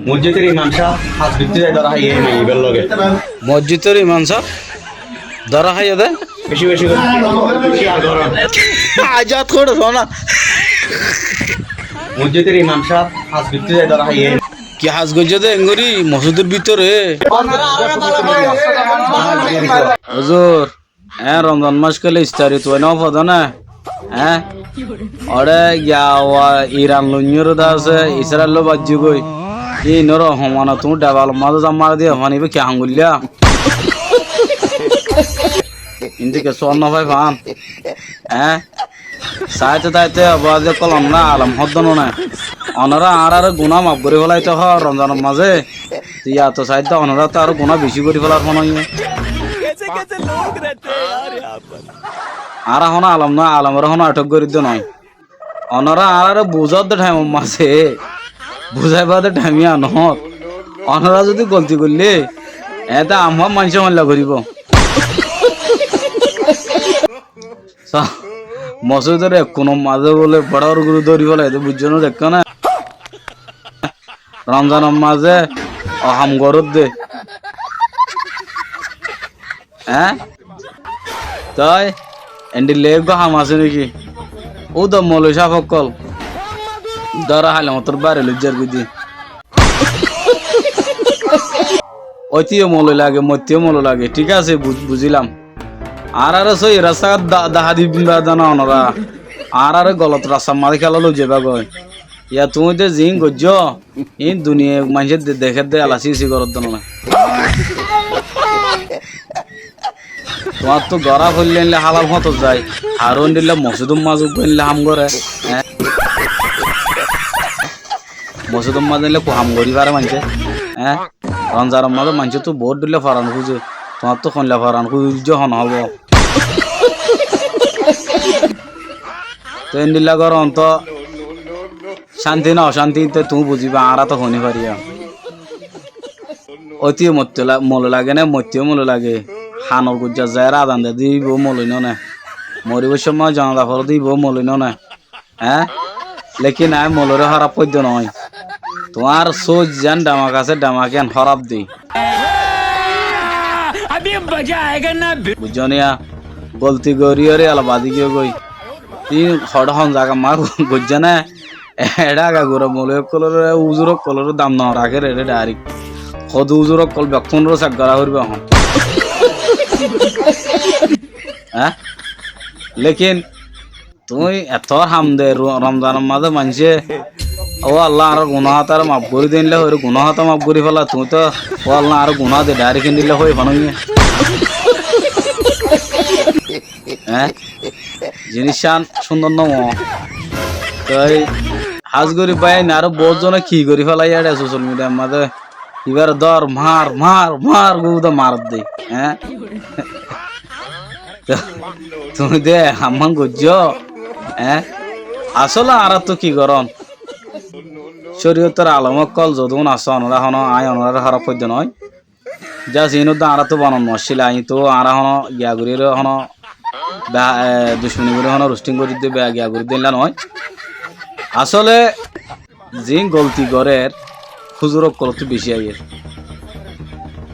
মসজিদের ইমাম সাহেব হাত দিতে যায় ধরা হাইয়ে মাইবের লগে মসজিদের ইমাম সাহেব ধরা খাইয়া দে বেশি বেশি করে খেয়াল করুন। আজাদ করে শোনা মসজিদের ইমাম সাহেব হাত দিতে যায় ধরা হাইয়ে কি হাজ গজ্জা দে এঙ্গরি মসজিদের ভিতরে হুজুর হ্যাঁ রমজান মাস কালে ইস্তারি তুই নাও পদা না হ্যাঁ ওরে গিয়া ইরান লুঞ্জর দা আছে ইসরায়েল লো বাজ্জি গই ই নর হমানা তুমি ডাবাল মাঝে জামার দিয়ে হমানিবে কি আঙ্গুলিয়া ইন্দিকে স্বর্ণ ভাই ফান হ্যাঁ সাইতে তাইতে আবাদে কলম না আলম হদ্দন না অনারা আর গুণা মাফ করে ফেলাইতে হ রমজানের মাঝে ইয়া তো সাইতে অনারা তো আর গুণা বেশি করে ফেলার মনে হয় আর হন আলম না আলমের হন আটক করে দিতে নয় অনারা আর বুঝার দে টাইম মাঝে বুঝাইবার দে টাইমি আনত অনারা যদি গলতি করলে এটা আমার মানুষ মাল্লা করিব মসজিদের কোনো মাঝে বলে বড়র গুরু ধরি বলে এটা বুঝছো না দেখ না রমজানের মাঝে অহাম গরত দে হ্যাঁ তাই এন্ডি লেগ হাম আছে নাকি ও তো মলই সাফকল ধরা হাইলাম তোর বাড়ি লজ্জার বুঝি ঐতিও মলই লাগে মতিও মল লাগে ঠিক আছে বুঝিলাম আর সই রাস্তা দাহা দিবা জানা ওনারা আর গলত রাস্তা মারি খেলা লো যাবা গয় ইয়া তুমি তো জিং গজ্জ এই দুনিয়া মানুষের দেখে দে আলাসি সি করত না তোমার তো গড়া ফেললে হালাল মতো যায় আর দিলে মসজিদুম মাজু ফেললে হাম করে মসজিদুম মাজ দিলে হাম করি পারে মানুষে হ্যাঁ রমজার মাঝে মানুষ তো বহুত দিলে ফারান খুঁজে তোমার তো খনলে ফারান খুঁজ হন হব তো এন্ডিলা কর অন্ত শান্তি না অশান্তি তো তুমি বুঝিবা আরা তো হনি পারিয়া অতিও মল লাগে না মতিও মল লাগে হানর গুজ্জা যায় আদান দে দিব মলিন না মরিব সময় জানা ফল দিব মলিন না হ্যাঁ লেকিন আয় মলরে খারাপ পদ্য নয় তোমার সোজ যেন ডামাক আছে ডামাকেন হরাপ দি বুঝনিয়া গলতি গরিয়রে আলা বাদি গিয়ে গই তিন হড়হন জায়গা মা গুজ্জা না এডা গা গুড়া মলে কলর উজুরক কলর দাম ন রাখে রে ডাইরেক্ট খদ উজুরক কল বেক্ষণ র সাক গড়া হইবা হন হ্যাঁ লেকিন তুই এত হাম দে রমজানের মাঝে মানছে ও আল্লাহ আর গুনাহ তার মাফ করে দিলে ওই গুনাহ তো মাফ করে ফেলা তুই তো ও আল্লাহ আর গুনাহ দে ডাইরেক্ট দিলে হই ফানুই হ্যাঁ জিনিসান সুন্দর নম তাই হাজ করি পাই না আরো বহুত জনে কি করি ফেলাই আরে সোশ্যাল মিডিয়ার মাঝে এবার দর মার মার মার গুদা মার দে হ্যাঁ তুমি দে হাম্মান গুজ্জ হ্যাঁ আসলে আর তো কি গরম শরীয়তের আলমক কল যদুন আস অনরা হন আয় অনরা খারাপ পদ্য নয় যা জিনো তো আরা তো বানান মশিল আই তো আরা হন গিয়াগুড়ির হন দুশ্মনী করে হন রোস্টিং করে দিয়ে গিয়াগুড়ি দিলা নয় আসলে যে গলতি গড়ের খুজুরক করতে বেশি আইয়ের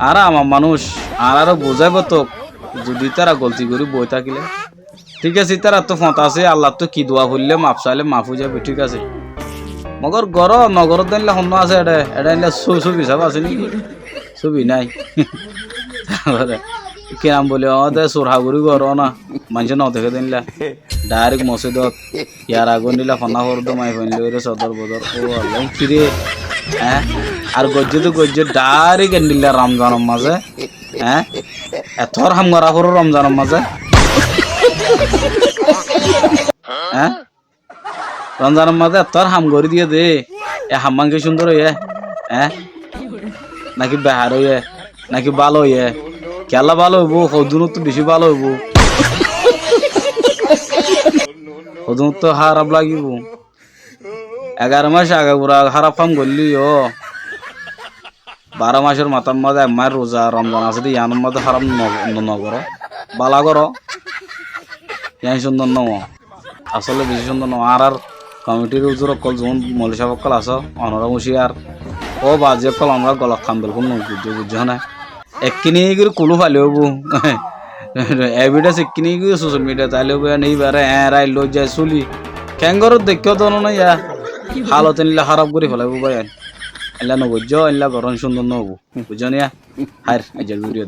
আর আমার মানুষ আর বোঝাইব তো যদি তারা গলতি করি বই থাকিলে ঠিক আছে তারা তো ফতা আছে আল্লাহ তো কি দোয়া করলে মাপ চাইলে মাফ হয়ে যাবে ঠিক আছে মগর গর নগর দিনলে হন্য আছে এটা এটা নিলে ছবি সব আছে নাকি ছবি নাই কিরাম বলে দে চোরহাগুড়ি গর না মানুষ ন দেখে দিনলা ডাইরেক্ট মসজিদত ইয়ার আগুন দিলা ফনা করতো মাই ফেনলে সদর বদর ও আল্লাহ কিরে হ্যাঁ আর গজ্জে তো গজ্জে ডাইরেক্ট এন্ডিলা রমজানের মাঝে হ্যাঁ এথর হাম করা করো রমজানের মাঝে হ্যাঁ রমজানের মাঝে এথর হাম করে দিয়ে দে এ হাম্মান কি সুন্দর হইয়ে হ্যাঁ নাকি বেহার হইয়ে নাকি ভালো হইয়ে কেলা ভালো হইব সদুন তো বেশি ভালো হইব সদুন তো খারাপ লাগিব 11 মাস আগে পুরা খারাপ কাম করলি ও 12 মাসের মাথার মধ্যে আমার রোজা রমজান আছে ইয়ানোর মধ্যে খারাপ নগর বালা করো ইয়াই সুন্দর নম আসলে বেশি সুন্দর নম আর কমিটির উজুর কল যখন মলিশা কল আস অনরা মুশিয়ার ও বাজে কল আমরা গলা খান্দল কোন বুঝছো না এককিনি করে কুলু ফালে হবো এভিডেন্স এককিনি করে সোশ্যাল মিডিয়া তাইলে নেই বারে হ্যাঁ রাই লই যায় চলি ক্যাঙ্গর দেখেও তো না ইয়া হালত এনলে খারাপ করে ফেলাবো ভাই এনলা নবুঝ এনলা গরম সুন্দর নবু বুঝছো নিয়া হার আজ ভিডিও